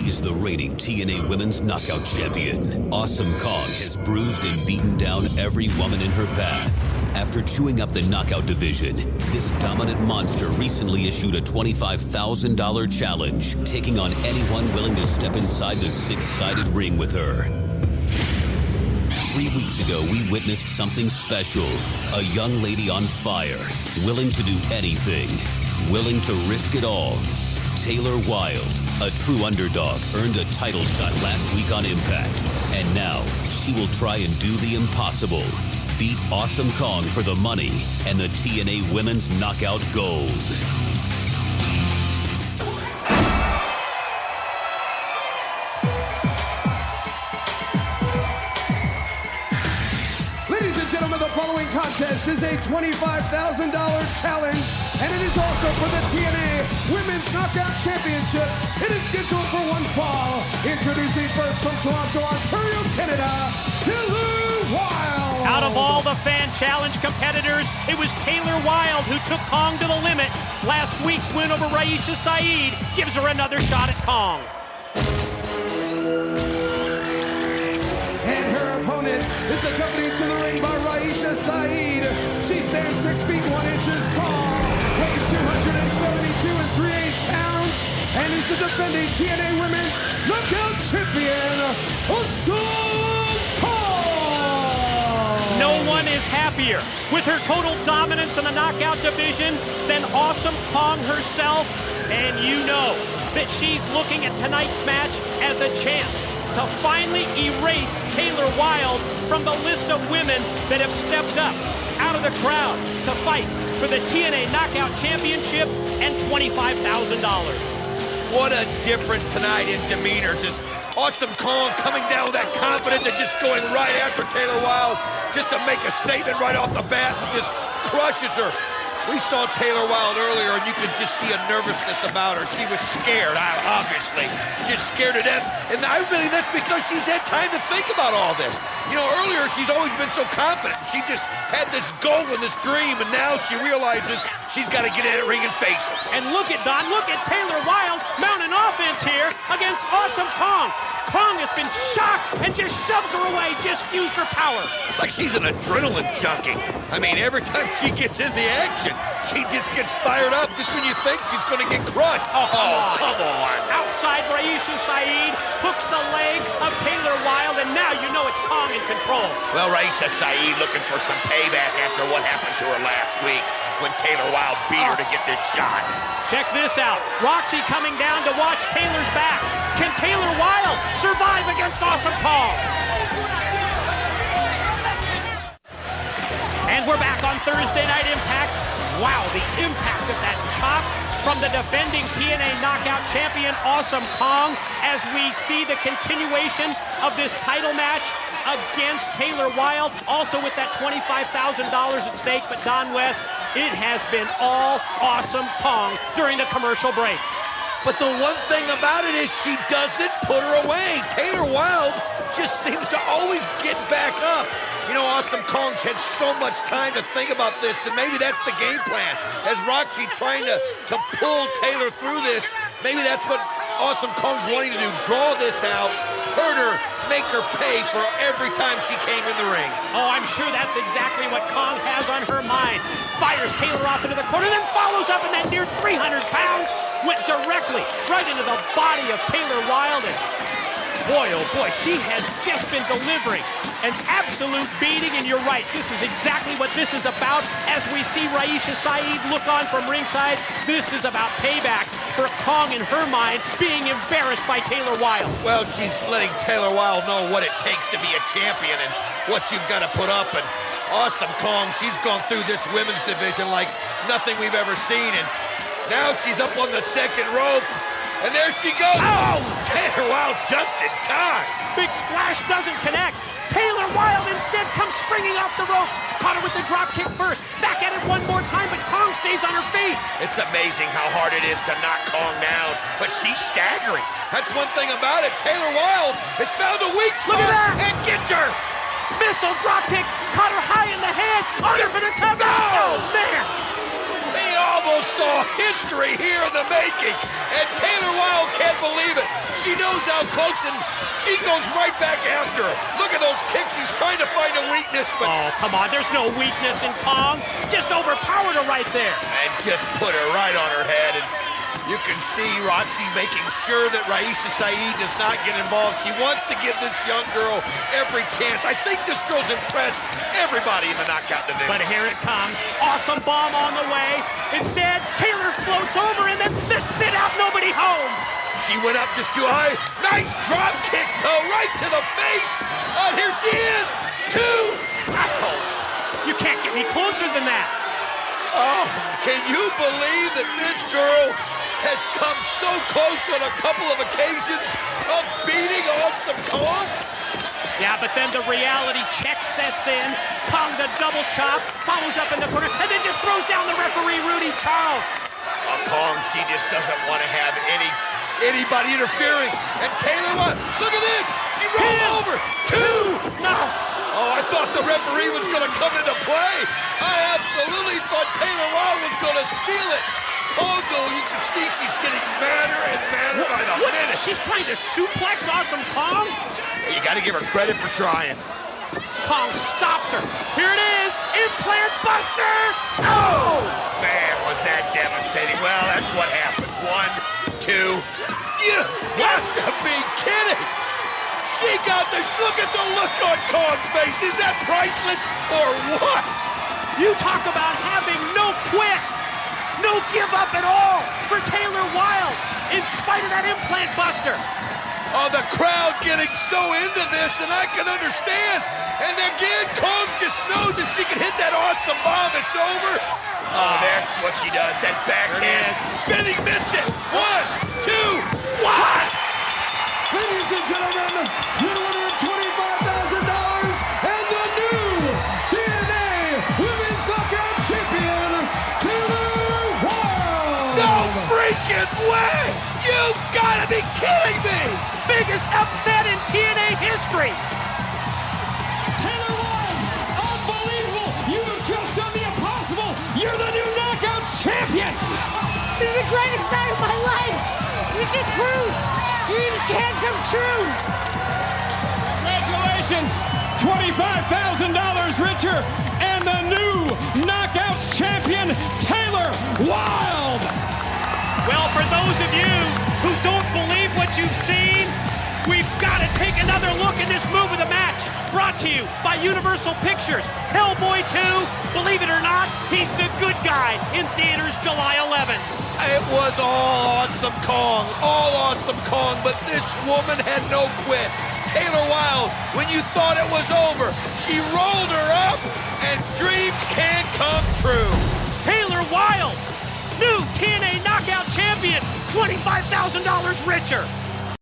He is the reigning TNA Women's Knockout Champion. Awesome Kong has bruised and beaten down every woman in her path. After chewing up the knockout division, this dominant monster recently issued a $25,000 challenge, taking on anyone willing to step inside the six-sided ring with her. 3 weeks ago, we witnessed something special. A young lady on fire, willing to do anything, willing to risk it all. Taylor Wilde, a true underdog, earned a title shot last week on Impact. And now, she will try and do the impossible. Beat Awesome Kong for the money and the TNA Women's Knockout Gold. Ladies and gentlemen, the following contest is a $25,000 challenge, and it is also for the TNA Women's Knockout Championship. It is scheduled for one fall. Introducing first from Toronto, Ontario, Canada, Taylor Wilde. Out of all the fan challenge competitors, it was Taylor Wilde who took Kong to the limit. Last week's win over Raisha Saeed gives her another shot at Kong. And her opponent is accompanied to the ring by Raisha Saeed. She stands 6 feet 1 inches tall, weighs 272 3/8 pounds, and is the defending TNA Women's Knockout Champion, Awesome Kong. No one is happier with her total dominance in the knockout division than Awesome Kong herself. And you know that she's looking at tonight's match as a chance to finally erase Taylor Wilde from the list of women that have stepped up out of the crowd to fight for the TNA Knockout Championship and $25,000. What a difference tonight in demeanors. This Awesome Kong coming down with that confidence and just going right after Taylor Wilde just to make a statement right off the bat and just crushes her. We saw Taylor Wilde earlier, and you could just see a nervousness about her. She was scared, obviously, just scared to death. And I really, that's because she's had time to think about all this. You know, earlier, she's always been so confident. She just had this goal and this dream, and now she realizes she's got to get in that ring and face her. And look at Don, look at Taylor Wilde mounting offense here against Awesome Kong. Kong has been shocked and just shoves her away, just used her power. It's like she's an adrenaline junkie. I mean, every time she gets in the action, she just gets fired up just when you think she's going to get crushed. Oh, come on. Outside Raisha Saeed hooks the leg of Taylor Wilde, and now you know it's Kong in control. Well, Raisha Saeed looking for some payback after what happened to her last week when Taylor Wilde beat her to get this shot. Check this out. Roxy coming down to watch Taylor's back. Can Taylor Wilde survive against Awesome Kong? And we're back on Thursday Night Impact. Wow, the impact of that chop from the defending TNA Knockout Champion, Awesome Kong, as we see the continuation of this title match against Taylor Wilde, also with that $25,000 at stake. But Don West, it has been all Awesome Kong during the commercial break. But the one thing about it is she doesn't put her away. Taylor Wilde just seems to always get back up. You know, Awesome Kong's had so much time to think about this, and maybe that's the game plan. As Roxy trying to pull Taylor through this, maybe that's what Awesome Kong's wanting to do. Draw this out, hurt her, make her pay for every time she came in the ring. Oh, I'm sure that's exactly what Kong has on her mind. Fires Taylor off into the corner, then follows up, and that near 300 pounds went directly right into the body of Taylor Wilde. And boy, oh boy, she has just been delivering an absolute beating, and you're right, this is exactly what this is about. As we see Raisha Saeed look on from ringside, this is about payback for Kong in her mind, being embarrassed by Taylor Wilde. Well, she's letting Taylor Wilde know what it takes to be a champion and what you've got to put up. And Awesome Kong, she's gone through this women's division like nothing we've ever seen. And now she's up on the second rope. And there she goes. Oh, Taylor Wilde just in time. Big splash doesn't connect. Taylor Wilde instead comes springing off the ropes. Caught her with the drop kick first. Back at it one more time, but Kong stays on her feet. It's amazing how hard it is to knock Kong down, but she's staggering. That's one thing about it. Taylor Wilde has found a weak spot. Look at that. And gets her. Missile drop kick. Caught her high in the head. Under for the cover. No! Oh, man. We almost saw history here in the making, and Taylor Wilde can't believe it. She knows how close, and she goes right back after her. Look at those kicks. She's trying to find a weakness, but... Oh, come on. There's no weakness in Kong. Just overpowered her right there. And just put her right on her head. And you can see Roxy making sure that Raisa Saeed does not get involved. She wants to give this young girl every chance. I think this girl's impressed everybody in the knockout division. But here it comes. Awesome bomb on the way. Instead, Taylor floats over, and then the sit-out, nobody home. She went up just too high. Nice drop kick, though, right to the face. And here she is. 2. Oh, you can't get any closer than that. Oh, can you believe that this girl has come so close on a couple of occasions of beating Awesome Kong? Yeah, but then the reality check sets in. Kong the double chop, follows up in the corner, and then just throws down the referee, Rudy Charles. Kong, she just doesn't want to have anybody interfering. And Taylor, what? Look at this! She rolled over! 2! No! Oh, I thought the referee was going to come into play. I absolutely thought Taylor Wilde was going to steal it. Kong, though, you can see she's getting madder and madder by the minute. She's trying to suplex Awesome Kong? You got to give her credit for trying. Kong stops her. Here it is, implant buster! Oh! Man, was that devastating. Well, that's what happens. 1, 2. You got to be kidding! She got the... Look at the look on Kong's face. Is that priceless or what? You talk about having no quit, no give up at all for Taylor Wilde, in spite of that implant buster. Oh, the crowd getting so into this, and I can understand. And again, Kong just knows if she can hit that awesome bomb, it's over. Oh, that's what she does, that backhand. Spinning, missed it. 1, 2, what? Ladies and gentlemen, your winner of $25,000 and the new TNA Women's Knockout Champion, Taylor Wilde. No freaking way! You've got to be kidding me! Biggest upset in TNA history. Taylor Wilde, unbelievable! You have just done the impossible! You're the new Knockout Champion! This is the greatest night of my life! This just proves dreams can come true! Congratulations! $25,000 richer and the new Knockouts Champion, Taylor Wilde! Well, for those of you who don't believe what you've seen, we've got to take another look at this move of the match. Brought to you by Universal Pictures. Hellboy 2, believe it or not, he's the good guy in theaters July 11th. It was all Awesome Kong, but this woman had no quit. Taylor Wilde, when you thought it was over, she rolled her up, and dreams can come true. Taylor Wilde, new TNA Knockout Champion, $25,000 richer.